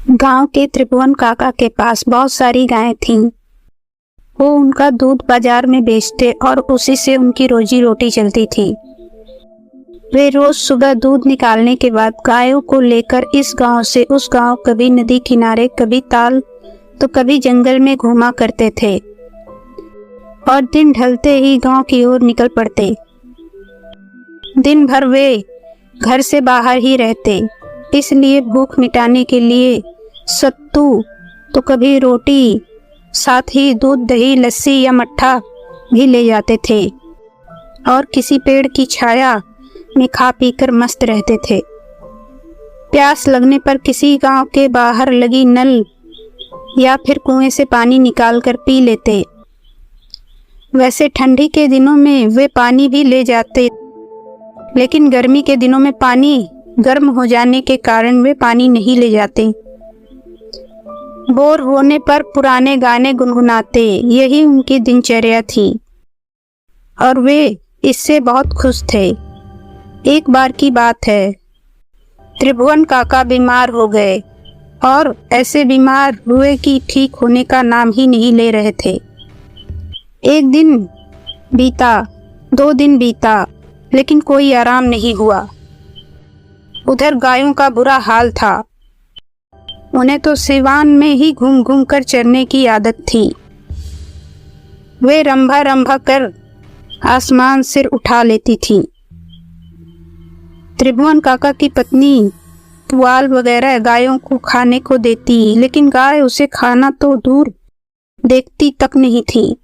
गांव के त्रिभुवन काका के पास बहुत सारी गायें थीं। वो उनका दूध बाजार में बेचते और उसी से उनकी रोजी रोटी चलती थी। वे रोज सुबह दूध निकालने के बाद गायों को लेकर इस गांव से उस गांव, कभी नदी किनारे, कभी ताल तो कभी जंगल में घूमा करते थे और दिन ढलते ही गांव की ओर निकल पड़ते। दिन भर वे घर से बाहर ही रहते, इसलिए भूख मिटाने के लिए सत्तू तो कभी रोटी, साथ ही दूध, दही, लस्सी या मट्ठा भी ले जाते थे और किसी पेड़ की छाया में खा पीकर मस्त रहते थे। प्यास लगने पर किसी गांव के बाहर लगी नल या फिर कुएं से पानी निकालकर पी लेते। वैसे ठंडी के दिनों में वे पानी भी ले जाते, लेकिन गर्मी के दिनों में पानी गर्म हो जाने के कारण वे पानी नहीं ले जाते। बोर होने पर पुराने गाने गुनगुनाते, यही उनकी दिनचर्या थी और वे इससे बहुत खुश थे। एक बार की बात है, त्रिभुवन काका बीमार हो गए और ऐसे बीमार हुए कि ठीक होने का नाम ही नहीं ले रहे थे। एक दिन बीता, 2 दिन बीता, लेकिन कोई आराम नहीं हुआ। उधर गायों का बुरा हाल था। उन्हें तो सिवान में ही घूम घूम कर चरने की आदत थी। वे रंभा रंभा कर आसमान सिर उठा लेती थीं। त्रिभुवन काका की पत्नी पुआल वगैरह गायों को खाने को देती, लेकिन गाय उसे खाना तो दूर देखती तक नहीं थी,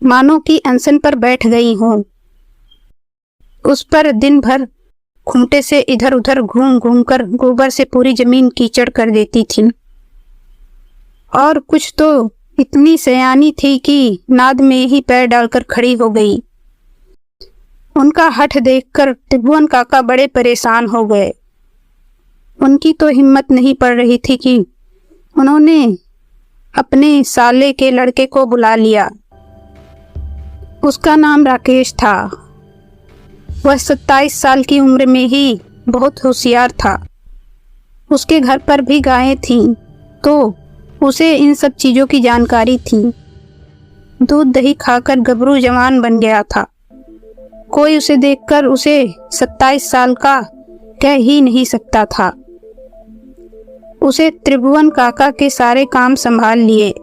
मानो कि अनशन पर बैठ गई हों। उस पर दिन भर खूंटे से इधर उधर घूम घूम कर गोबर से पूरी जमीन कीचड़ कर देती थी और कुछ तो इतनी सयानी थी कि नाद में ही पैर डालकर खड़ी हो गई। उनका हठ देखकर त्रिभुवन काका बड़े परेशान हो गए। उनकी तो हिम्मत नहीं पड़ रही थी कि उन्होंने अपने साले के लड़के को बुला लिया। उसका नाम राकेश था। वह 27 साल की उम्र में ही बहुत होशियार था। उसके घर पर भी गायें थीं, तो उसे इन सब चीज़ों की जानकारी थी। दूध दही खाकर गबरू जवान बन गया था। कोई उसे देखकर उसे 27 साल का कह ही नहीं सकता था। उसे त्रिभुवन काका के सारे काम संभाल लिए।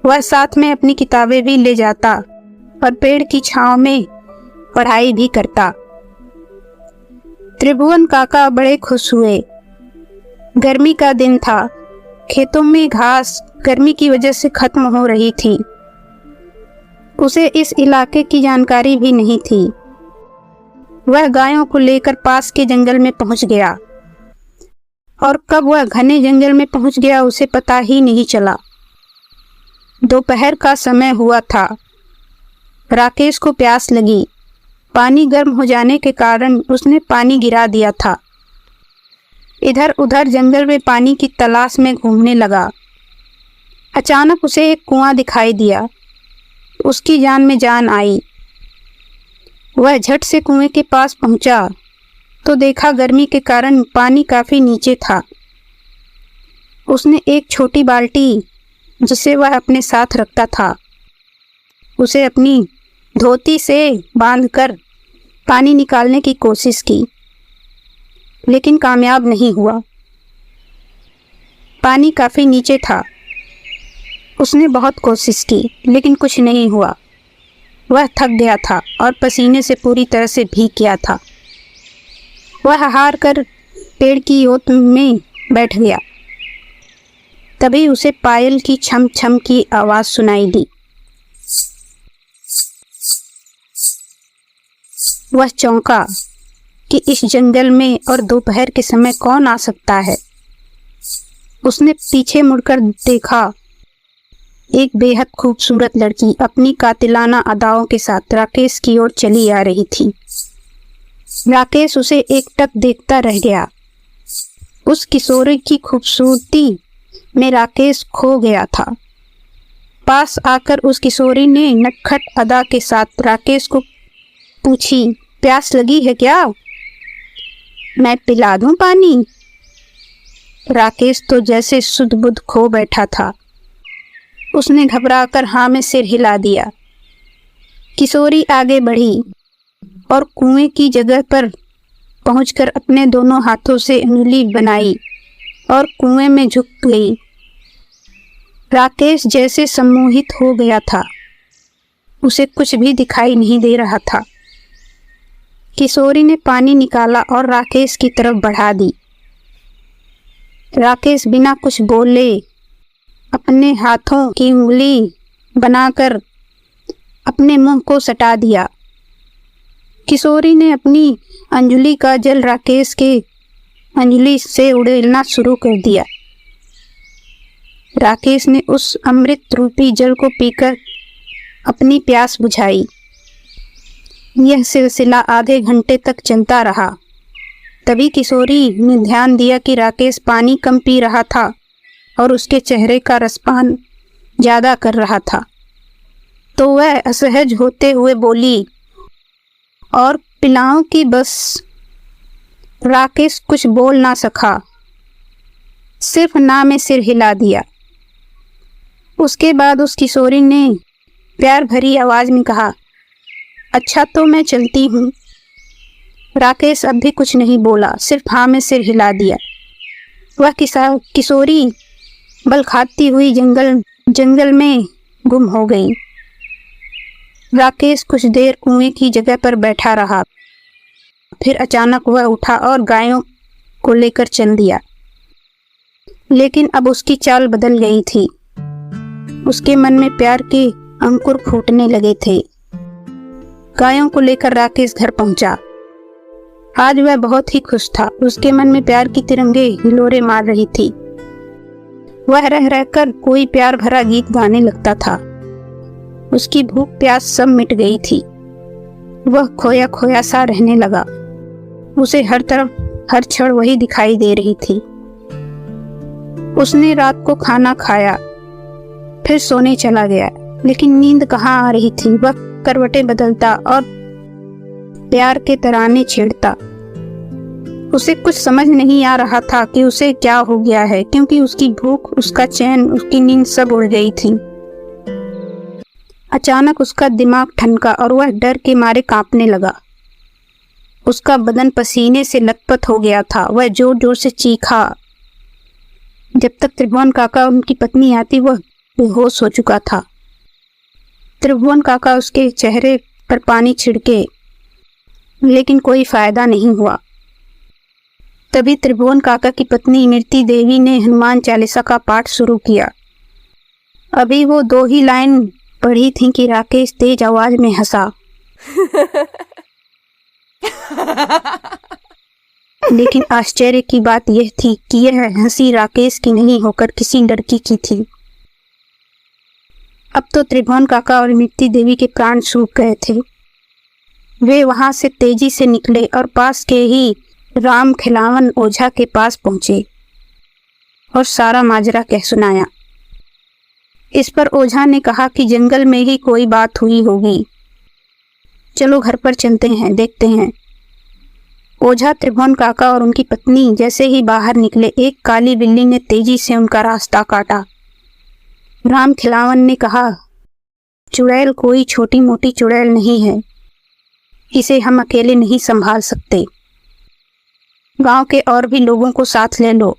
वह साथ में अपनी किताबें भी ले जाता और पेड़ की छांव में पढ़ाई भी करता। त्रिभुवन काका बड़े खुश हुए। गर्मी का दिन था। खेतों में घास गर्मी की वजह से खत्म हो रही थी। उसे इस इलाके की जानकारी भी नहीं थी। वह गायों को लेकर पास के जंगल में पहुंच गया और कब वह घने जंगल में पहुंच गया उसे पता ही नहीं चला। दोपहर का समय हुआ था। राकेश को प्यास लगी। पानी गर्म हो जाने के कारण उसने पानी गिरा दिया था। इधर उधर जंगल में पानी की तलाश में घूमने लगा। अचानक उसे एक कुआं दिखाई दिया। उसकी जान में जान आई। वह झट से कुएं के पास पहुंचा तो देखा गर्मी के कारण पानी काफी नीचे था। उसने एक छोटी बाल्टी, जिसे वह अपने साथ रखता था, उसे अपनी धोती से बांधकर पानी निकालने की कोशिश की, लेकिन कामयाब नहीं हुआ। पानी काफी नीचे था। उसने बहुत कोशिश की, लेकिन कुछ नहीं हुआ। वह थक गया था और पसीने से पूरी तरह से भीग गया था। वह हार कर पेड़ की ओट में बैठ गया। तभी उसे पायल की छम छम की आवाज सुनाई दी। वह चौंका कि इस जंगल में और दोपहर के समय कौन आ सकता है। उसने पीछे मुड़कर देखा। एक बेहद खूबसूरत लड़की अपनी कातिलाना अदाओं के साथ राकेश की ओर चली आ रही थी। राकेश उसे एकटक देखता रह गया। उस किशोरी की खूबसूरती में राकेश खो गया था। पास आकर उस किशोरी ने नटखट अदा के साथ राकेश को पूछी, प्यास लगी है क्या? मैं पिला दूं पानी? राकेश तो जैसे सुध बुध खो बैठा था। उसने घबराकर हाँ में सिर हिला दिया। किशोरी आगे बढ़ी और कुएं की जगह पर पहुंचकर अपने दोनों हाथों से उंगली बनाई और कुएं में झुक गई। राकेश जैसे सम्मोहित हो गया था। उसे कुछ भी दिखाई नहीं दे रहा था। किशोरी ने पानी निकाला और राकेश की तरफ बढ़ा दी। राकेश बिना कुछ बोले अपने हाथों की उंगली बनाकर अपने मुंह को सटा दिया। किशोरी ने अपनी अंजलि का जल राकेश के अंजलि से उड़ेलना शुरू कर दिया। राकेश ने उस अमृत रूपी जल को पीकर अपनी प्यास बुझाई। यह सिलसिला आधे घंटे तक चलता रहा। तभी किशोरी ने ध्यान दिया कि राकेश पानी कम पी रहा था और उसके चेहरे का रसपान ज़्यादा कर रहा था। तो वह असहज होते हुए बोली, और पिलाऊं कि बस? राकेश कुछ बोल ना सका, सिर्फ ना में सिर हिला दिया। उसके बाद उस किशोरी ने प्यार भरी आवाज़ में कहा, अच्छा तो मैं चलती हूँ। राकेश अब भी कुछ नहीं बोला, सिर्फ हाँ में सिर हिला दिया। वह किशोरी बल खाती हुई जंगल में गुम हो गई। राकेश कुछ देर कुएं की जगह पर बैठा रहा। फिर अचानक वह उठा और गायों को लेकर चल दिया। लेकिन अब उसकी चाल बदल गई थी। उसके मन में प्यार के अंकुर फूटने लगे थे। गायों को लेकर राकेश घर पहुंचा। आज वह बहुत ही खुश था। उसके मन में प्यार की तिरंगे हिलोरे मार रही थी। वह रह रहकर कोई प्यार भरा गीत गाने लगता था। उसकी भूख प्यास सब मिट गई थी। वह खोया खोया सा रहने लगा। उसे हर तरफ हर क्षण वही दिखाई दे रही थी। उसने रात को खाना खाया, फिर सोने चला गया। लेकिन नींद कहाँ आ रही थी। वह करवटें बदलता और प्यार के तराने छेड़ता। उसे कुछ समझ नहीं आ रहा था कि उसे क्या हो गया है, क्योंकि उसकी भूख, उसका चैन, उसकी नींद सब उड़ गई थी। अचानक उसका दिमाग ठनका और वह डर के मारे कांपने लगा। उसका बदन पसीने से लथपथ हो गया था। वह जोर जोर से चीखा। जब तक त्रिभुवन काका और उनकी पत्नी आती, वह बेहोश हो चुका था। त्रिभुवन काका उसके चेहरे पर पानी छिड़के, लेकिन कोई फायदा नहीं हुआ। तभी त्रिभुवन काका की पत्नी इमरती देवी ने हनुमान चालीसा का पाठ शुरू किया। अभी वो 2 ही लाइन पढ़ी थी कि राकेश तेज आवाज में हंसा। लेकिन आश्चर्य की बात यह थी कि यह हंसी राकेश की नहीं होकर किसी लड़की की थी। अब तो त्रिभुवन काका और इमरती देवी के प्राण सूख गए थे। वे वहां से तेजी से निकले और पास के ही राम खिलावन ओझा के पास पहुंचे और सारा माजरा कह सुनाया। इस पर ओझा ने कहा कि जंगल में ही कोई बात हुई होगी, चलो घर पर चलते हैं, देखते हैं। ओझा, त्रिभुवन काका और उनकी पत्नी जैसे ही बाहर निकले, एक काली बिल्ली ने तेजी से उनका रास्ता काटा। राम खिलावन ने कहा, चुड़ैल कोई छोटी मोटी चुड़ैल नहीं है, इसे हम अकेले नहीं संभाल सकते। गांव के और भी लोगों को साथ ले लो।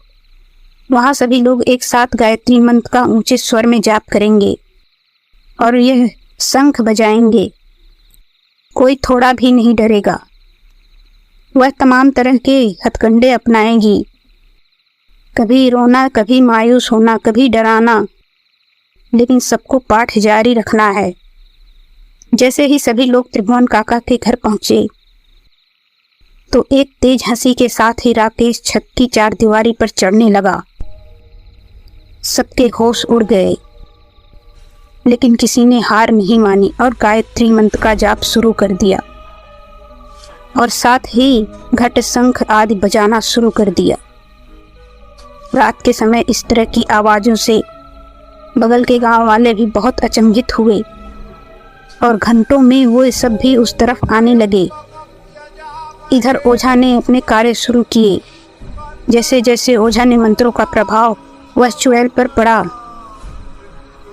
वहां सभी लोग एक साथ गायत्री मंत्र का ऊंचे स्वर में जाप करेंगे और यह शंख बजाएंगे। कोई थोड़ा भी नहीं डरेगा। वह तमाम तरह के हथकंडे अपनाएगी, कभी रोना, कभी मायूस होना, कभी डराना, लेकिन सबको पाठ जारी रखना है। जैसे ही सभी लोग त्रिभुवन काका के घर पहुंचे तो एक तेज हंसी के साथ ही राकेश छत की 4 दीवारी पर चढ़ने लगा। सबके होश उड़ गए, लेकिन किसी ने हार नहीं मानी और गायत्री मंत्र का जाप शुरू कर दिया और साथ ही घट, शंख आदि बजाना शुरू कर दिया। रात के समय इस तरह की आवाज़ों से बगल के गांव वाले भी बहुत अचंभित हुए और घंटों में वो सब भी उस तरफ आने लगे। इधर ओझा ने अपने कार्य शुरू किए। जैसे जैसे ओझा ने मंत्रों का प्रभाव वह चुड़ैल पर पड़ा,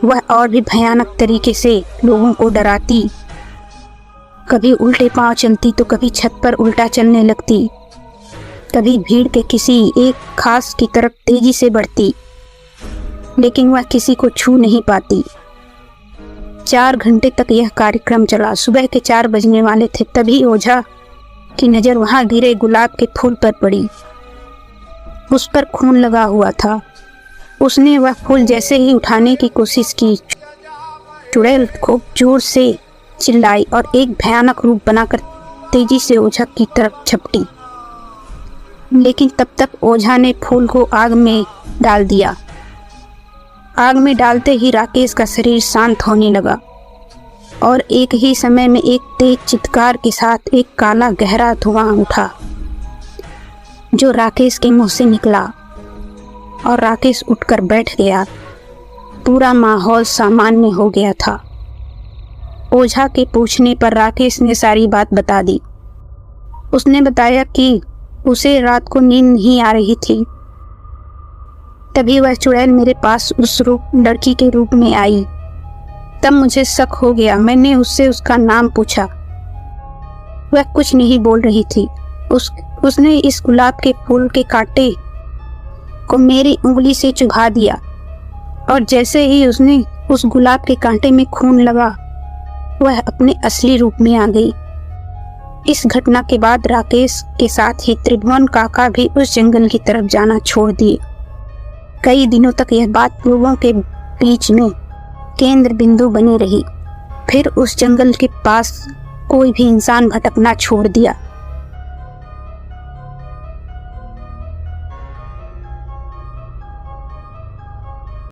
वह और भी भयानक तरीके से लोगों को डराती। कभी उल्टे पांव चलती तो कभी छत पर उल्टा चलने लगती, कभी भीड़ के किसी एक खास की तरफ तेजी से बढ़ती, लेकिन वह किसी को छू नहीं पाती। 4 घंटे तक यह कार्यक्रम चला। सुबह के 4 बजने वाले थे, तभी ओझा की नज़र वहां गिरे गुलाब के फूल पर पड़ी। उस पर खून लगा हुआ था। उसने वह फूल जैसे ही उठाने की कोशिश की, चुड़ैल खूब जोर से चिल्लाई और एक भयानक रूप बनाकर तेजी से ओझा की तरफ झपटी। लेकिन तब तक ओझा ने फूल को आग में डाल दिया। आग में डालते ही राकेश का शरीर शांत होने लगा और एक ही समय में एक तेज चित्कार के साथ एक काला गहरा धुआं उठा जो राकेश के मुंह से निकला और राकेश उठकर बैठ गया। पूरा माहौल सामान्य हो गया था। ओझा के पूछने पर राकेश ने सारी बात बता दी। उसने बताया कि उसे रात को नींद नहीं आ रही थी, तभी वह चुड़ैल मेरे पास उस लड़की के रूप में आई। तब मुझे शक हो गया। मैंने उससे उसका नाम पूछा। वह कुछ नहीं बोल रही थी। उसने इस गुलाब के फूल के कांटे को मेरी उंगली से चुभा दिया और जैसे ही उसने उस गुलाब के कांटे में खून लगा, वह अपने असली रूप में आ गई। इस घटना के बाद राकेश के साथ ही त्रिभुवन काका भी उस जंगल की तरफ जाना छोड़ दिए। कई दिनों तक यह बात लोगों के बीच में केंद्र बिंदु बनी रही। फिर उस जंगल के पास कोई भी इंसान भटकना छोड़ दिया।